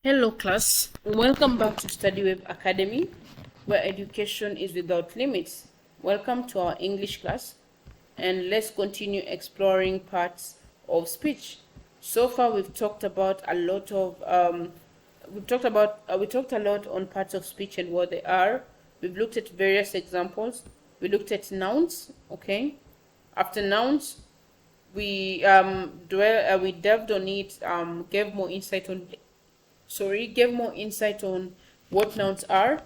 Hello class, welcome back to StudyWeb Academy, where education is without limits. Welcome to our English class, and let's continue exploring parts of speech. So far we've talked about a lot of we talked a lot on parts of speech and what they are. We've looked at various examples. We looked at nouns, okay? After nouns, we delved on it, gave more insight on what nouns are,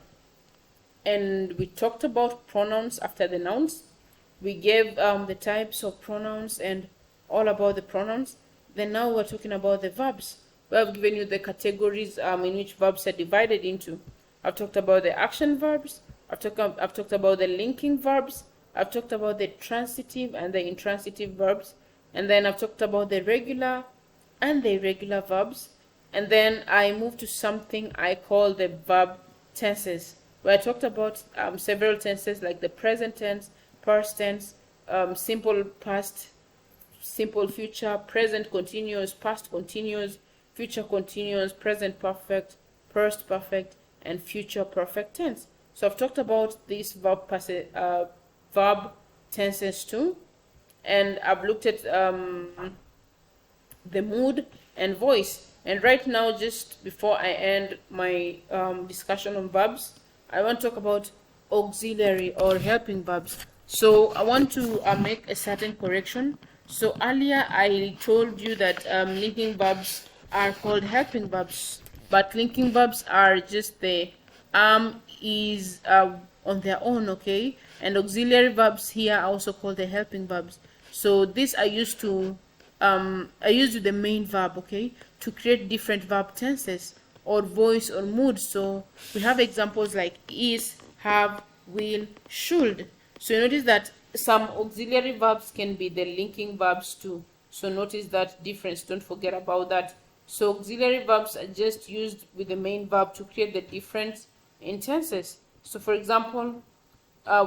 and we talked about pronouns after the nouns. We gave the types of pronouns and all about the pronouns. Then now we're talking about the verbs. We have given you the categories in which verbs are divided into. I've talked about the action verbs. I've talked about the linking verbs. I've talked about the transitive and the intransitive verbs. And then I've talked about the regular and the irregular verbs. And then I moved to something I call the verb tenses, where I talked about several tenses like the present tense, past tense, simple past, simple future, present continuous, past continuous, future continuous, present perfect, past perfect, and future perfect tense. So I've talked about these verb tenses too, and I've looked at the mood and voice. And right now, just before I end my discussion on verbs, I want to talk about auxiliary or helping verbs. So I want to make a certain correction. So earlier I told you that linking verbs are called helping verbs, but linking verbs are just the is on their own, okay? And auxiliary verbs here are also called the helping verbs. So these are used to I used the main verb, okay, to create different verb tenses or voice or mood. So we have examples like is, have, will, should. So you notice that some auxiliary verbs can be the linking verbs too. So notice that difference. Don't forget about that. So auxiliary verbs are just used with the main verb to create the difference in tenses. So for example,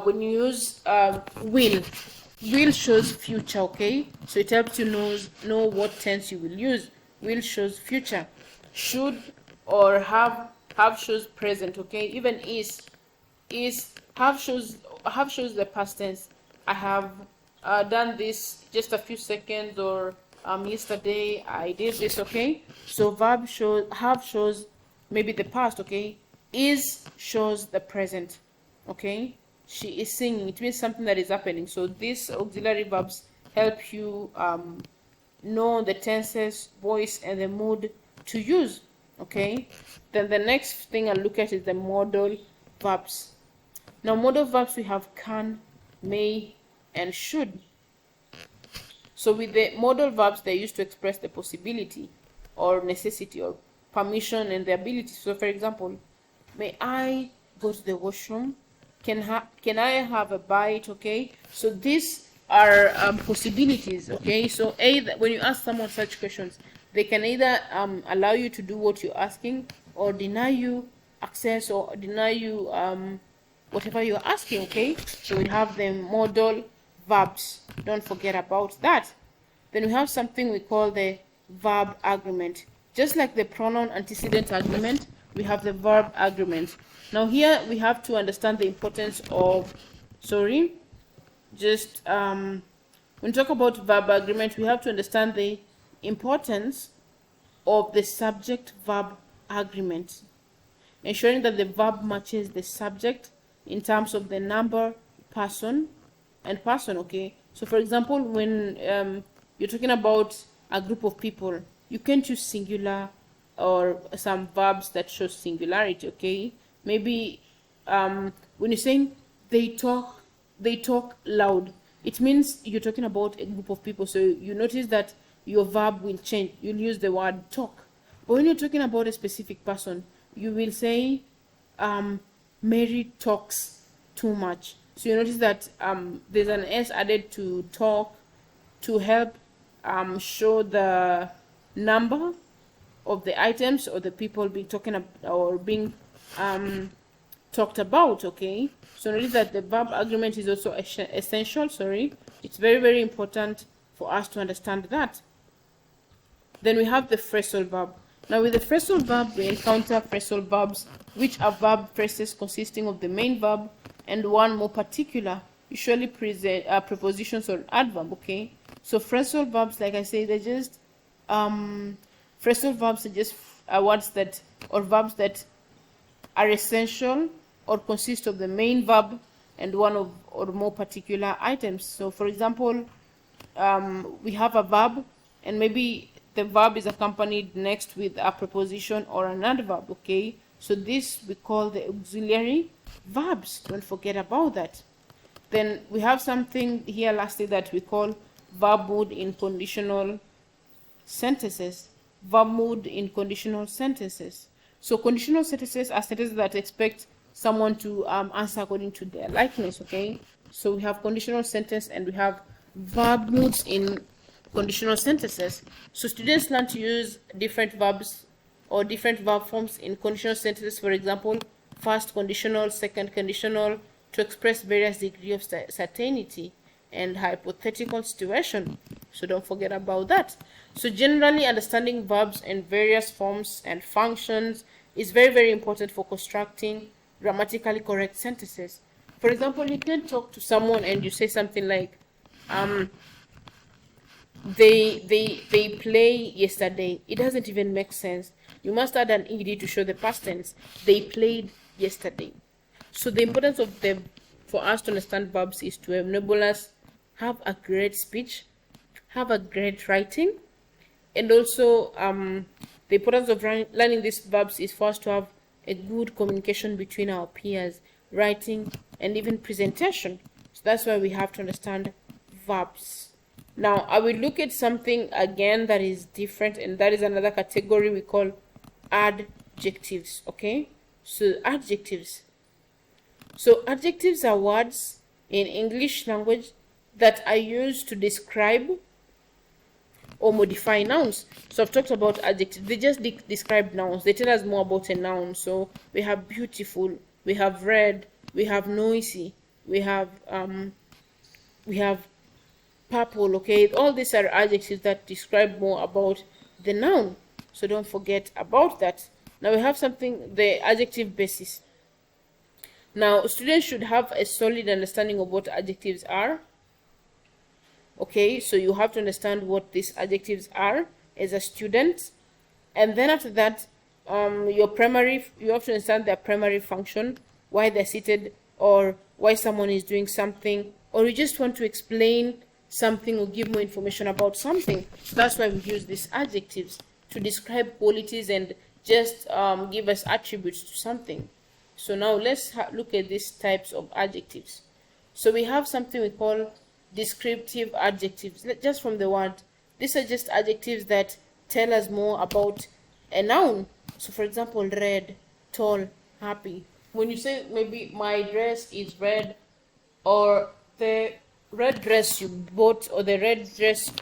when you use will shows future, okay? So it helps you know what tense you will use. Will shows future. Should or have shows present, okay? Even is have shows the past tense. I have done this just a few seconds, or yesterday I did this, okay? So have shows maybe the past, okay? Is shows the present, okay? She is singing. It means something that is happening. So these auxiliary verbs help you know the tenses, voice, and the mood to use, okay? Then the next thing I'll look at is the modal verbs. Now modal verbs, we have can, may, and should. So with the modal verbs, they're used to express the possibility or necessity or permission and the ability. So for example, may I go to the washroom? Can I have a bite? Okay, so these are possibilities, okay? So when you ask someone such questions, they can either allow you to do what you're asking, or deny you access, or deny you whatever you're asking, okay? So we have the modal verbs. Don't forget about that. Then we have something we call the verb agreement. Just like the pronoun antecedent agreement, we have the verb agreement. Now here we have to understand the importance of, when we talk about verb agreement, we have to understand the importance of the subject-verb agreement, ensuring that the verb matches the subject in terms of the number, person, and person, okay? So for example, when you're talking about a group of people, you can't use singular or some verbs that show singularity, okay? Maybe when you're saying they talk loud, it means you're talking about a group of people. So you notice that your verb will change. You'll use the word talk. But when you're talking about a specific person, you will say Mary talks too much. So you notice that there's an S added to talk to help show the number of the items or the people being talking about or being talked about, okay? So notice that the verb agreement is also essential. It's very, very important for us to understand that. Then we have the phrasal verb. Now with the phrasal verb, we encounter phrasal verbs, which are verb phrases consisting of the main verb and one more particular, usually prepositions or adverb, okay? So phrasal verbs, like I say, they're just, phrasal verbs are just words that, or verbs that are essential or consist of the main verb and one of or more particular items. So for example, we have a verb and maybe the verb is accompanied next with a preposition or an adverb, okay? So this we call the auxiliary verbs. Don't forget about that. Then we have something here lastly that we call verb mood in conditional sentences. Verb mood in conditional sentences. So conditional sentences are sentences that expect someone to answer according to their likeness, okay? So we have conditional sentence and we have verb moods in conditional sentences. So students learn to use different verbs or different verb forms in conditional sentences. For example, first conditional, second conditional, to express various degree of certainty and hypothetical situation. So don't forget about that. So generally, understanding verbs in various forms and functions is very, very important for constructing grammatically correct sentences. For example, you can talk to someone and you say something like, they play yesterday. It doesn't even make sense. You must add an ed to show the past tense. They played yesterday. So the importance of them for us to understand verbs is to enable us have a great speech, have a great writing, and also the importance of learning these verbs is for us to have a good communication between our peers, writing, and even presentation. So that's why we have to understand verbs. Now, I will look at something again that is different, and that is another category we call adjectives, okay? So adjectives. So adjectives are words in English language that are used to describe or modify nouns. So I've talked about adjectives. They just describe nouns. They tell us more about a noun. So we have beautiful, we have red, we have noisy, we have purple, okay? All these are adjectives that describe more about the noun. So don't forget about that. Now we have something, the adjective basis. Now students should have a solid understanding of what adjectives are. Okay, so you have to understand what these adjectives are as a student, and then after that, you have to understand their primary function, why they're seated, or why someone is doing something, or you just want to explain something or give more information about something. So that's why we use these adjectives to describe qualities and just give us attributes to something. So now let's look at these types of adjectives. So we have something we call descriptive adjectives. Just from the word, these are just adjectives that tell us more about a noun. So for example, red, tall, happy. When you say maybe my dress is red, or the red dress you bought, or the red dress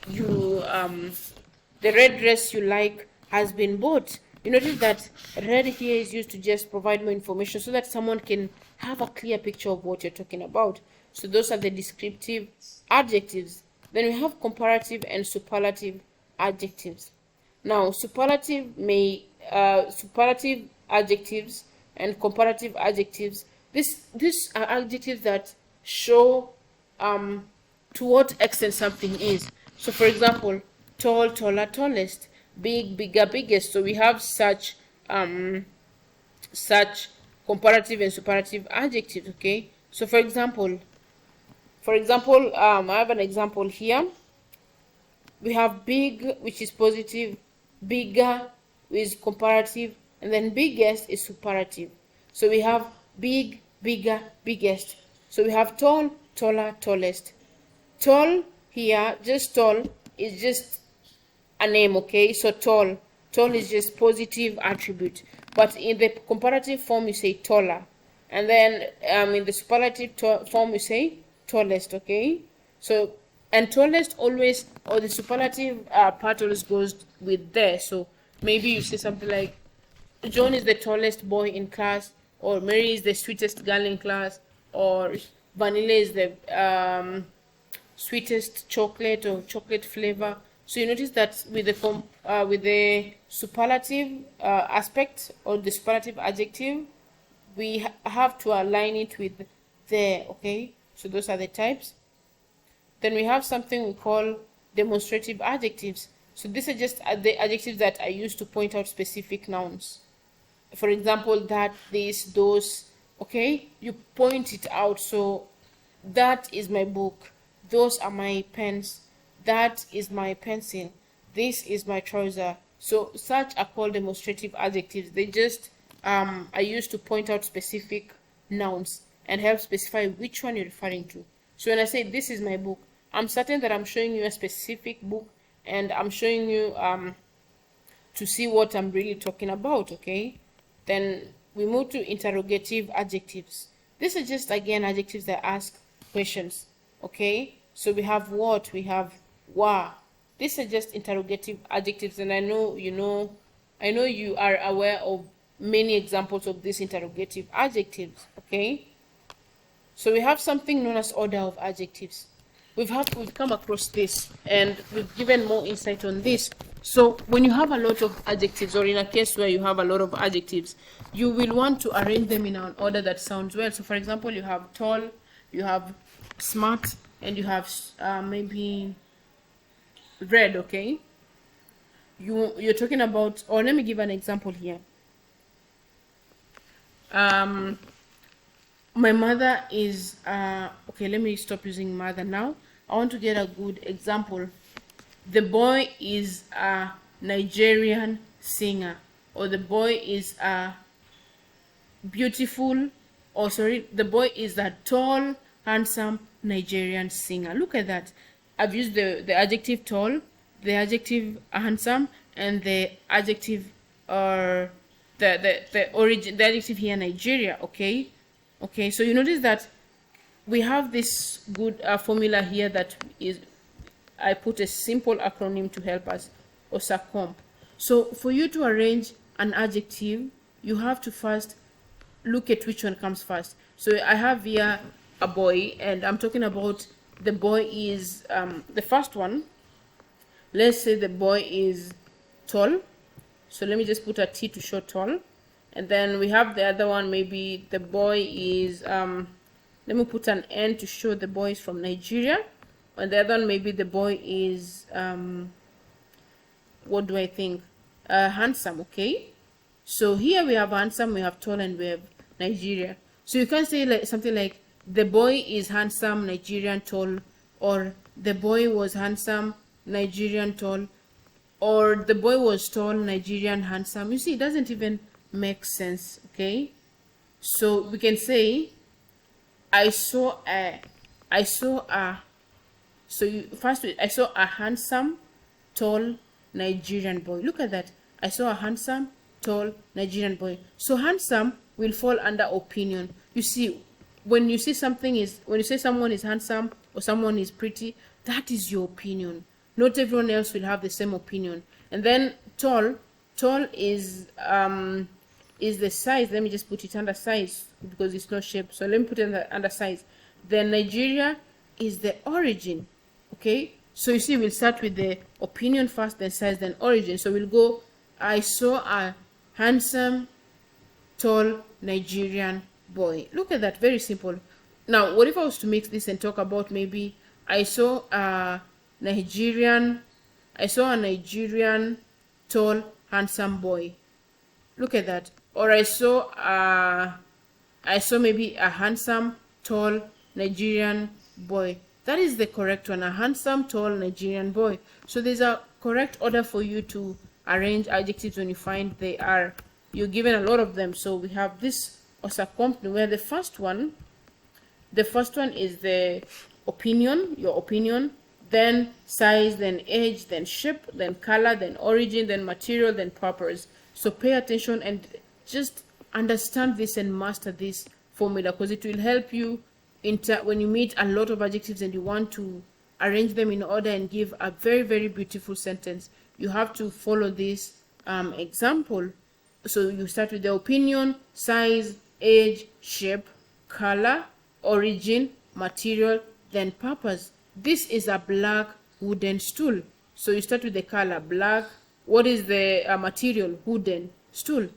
you like has been bought, you notice that red here is used to just provide more information so that someone can have a clear picture of what you're talking about. So those are the descriptive adjectives. Then we have comparative and superlative adjectives. Now superlative adjectives and comparative adjectives, these are adjectives that show to what extent something is. So for example, tall, taller, tallest, big, bigger, biggest. So we have such comparative and superlative adjectives, okay? So for example, I have an example here. We have big, which is positive, bigger is comparative, and then biggest is superlative. So we have big, bigger, biggest. So we have tall, taller, tallest. Tall here, just tall, is just a name, okay? So tall is just positive attribute. But in the comparative form, you say taller. And then in the superlative form, you say tallest, okay? So, and tallest always, or the superlative part always goes with there. So maybe you say something like, John is the tallest boy in class, or Mary is the sweetest girl in class, or vanilla is the sweetest chocolate or chocolate flavor. So you notice that with the superlative aspect or the superlative adjective, we have to align it with the, okay? So those are the types. Then we have something we call demonstrative adjectives. So these are just the adjectives that are used to point out specific nouns. For example, that, this, those, okay? You point it out. So that is my book. Those are my pens. That is my pencil. This is my trouser. So such are called demonstrative adjectives. They just are used to point out specific nouns and help specify which one you're referring to. So when I say this is my book, I'm certain that I'm showing you a specific book, and I'm showing you to see what I'm really talking about, okay? Then we move to interrogative adjectives. These are just, again, adjectives that ask questions, okay? So we have what, we have why. These are just interrogative adjectives, and I know you are aware of many examples of these interrogative adjectives, okay? So we have something known as order of adjectives. We've come across this, and we've given more insight on this. So when you have a lot of adjectives, or in a case where you have a lot of adjectives, you will want to arrange them in an order that sounds well. So for example, you have tall, you have smart, and you have maybe red, okay? You're talking about, or let me give an example here. My mother is okay, let me stop using mother now. I want to get a good example. The boy is a Nigerian singer, or the boy is a beautiful, or sorry, the boy is a tall, handsome Nigerian singer. Look at that. I've used the adjective tall, the adjective handsome, and the adjective or the adjective here Nigeria, okay? Okay, so you notice that we have this good formula here that is, I put a simple acronym to help us, OSACOMP. So for you to arrange an adjective, you have to first look at which one comes first. So I have here a boy, and I'm talking about the boy is the first one. Let's say the boy is tall. So let me just put a T to show tall. And then we have the other one, maybe the boy is let me put an N to show the boy is from Nigeria. And the other one, maybe the boy is what do I think? Handsome, okay? So here we have handsome, we have tall, and we have Nigeria. So you can say like something like the boy is handsome, Nigerian, tall, or the boy was handsome, Nigerian, tall, or the boy was tall, Nigerian, handsome. You see, it doesn't even make sense, okay? So we can say I saw a handsome, tall Nigerian boy. Look at that. I saw a handsome, tall Nigerian boy. So handsome will fall under opinion. You see, when you say someone is handsome or someone is pretty, that is your opinion. Not everyone else will have the same opinion. And then tall is the size. Let me just put it under size because it's no shape. So let me put it under size. Then Nigeria is the origin. Okay, so you see, we'll start with the opinion first, then size, then origin. So we'll go, I saw a handsome, tall Nigerian boy. Look at that, very simple. Now, what if I was to mix this and talk about maybe I saw a Nigerian tall, handsome boy. Look at that. Or I saw maybe a handsome, tall Nigerian boy. That is the correct one, a handsome, tall Nigerian boy. So there's a correct order for you to arrange adjectives when you find you're given a lot of them. So we have this OSACOMP where the first one is the opinion, your opinion, then size, then age, then shape, then color, then origin, then material, then purpose. So pay attention and just understand this and master this formula, because it will help you when you meet a lot of adjectives and you want to arrange them in order and give a very, very beautiful sentence. You have to follow this example. So you start with the opinion, size, age, shape, color, origin, material, then purpose. This is a black wooden stool. So you start with the color, black. What is the material? Wooden. Stool.